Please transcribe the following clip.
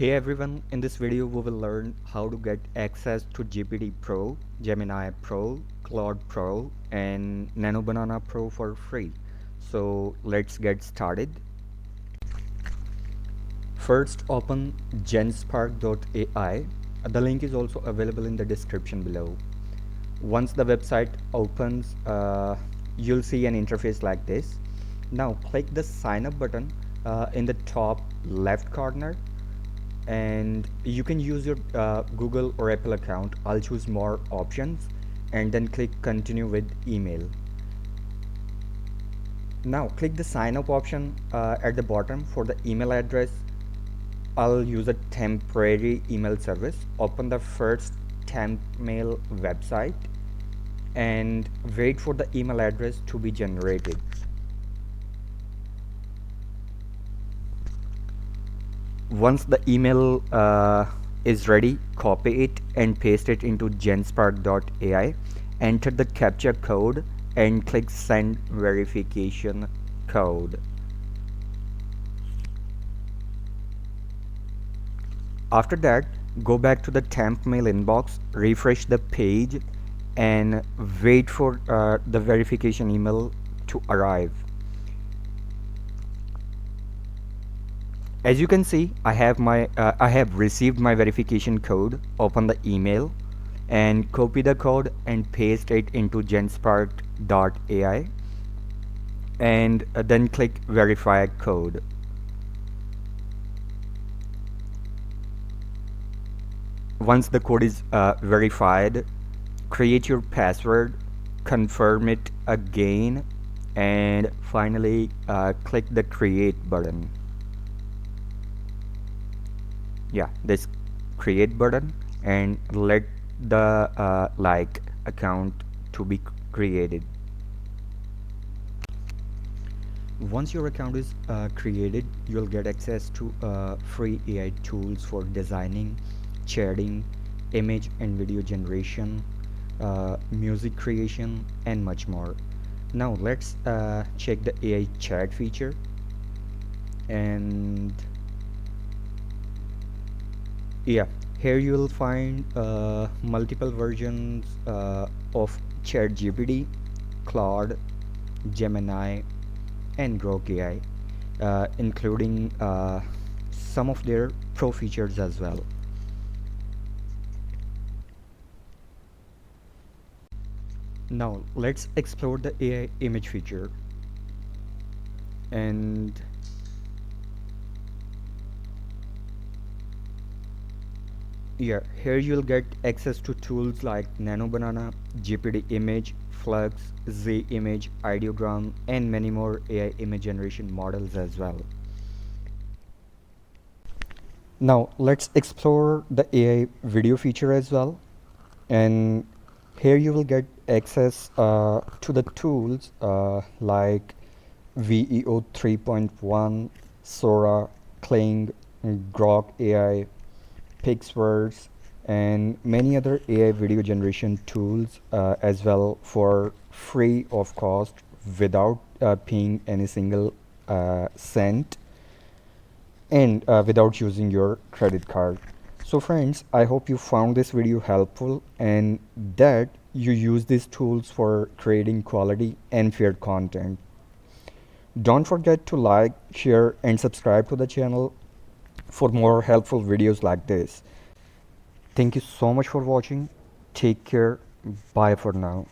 Hey everyone, in this video we will learn how to get access to GPT Pro, Gemini Pro, Claude Pro and Nano Banana Pro for free. So let's get started. First open genspark.ai. The link is also available in the description below. Once the website opens, you'll see an interface like this. Now click the sign up button in the top left corner, and you can use your Google or Apple account. I'll choose more options and then click continue with email. Now click the sign up option at the bottom for the email address. I'll use a temporary email service. Open the first temp mail website and wait for the email address to be generated. Once the email is ready, copy it and paste it into genspark.ai. Enter the captcha code and click send verification code. After that, go back to the temp mail inbox, refresh the page and wait for the verification email to arrive. As you can see, I have received my verification code. Open the email and copy the code and paste it into genspark.ai and then click verify code. Once the code is verified, create your password, confirm it again, and finally click the create button. This create button, and let the like account to be created. Once your account is created, you'll get access to free AI tools for designing, chatting, image and video generation, music creation and much more. Now let's check the AI chat feature. And here you will find multiple versions of ChatGPT, Claude, Gemini and Grok AI, including some of their pro features as well. Now let's explore the AI image feature. And here you'll get access to tools like Nano Banana, GPT Image, Flux, Z Image, Ideogram and many more AI image generation models as well. Now let's explore the AI video feature as well. And here you will get access to the tools like VEO 3.1, Sora, Kling, Grok AI, Pixverse and many other AI video generation tools as well, for free of cost, without paying any single cent and without using your credit card. So friends, I hope you found this video helpful and that you use these tools for creating quality and fair content. Don't forget to like, share and subscribe to the channel for more helpful videos like this. Thank you so much for watching. Take care. Bye for now.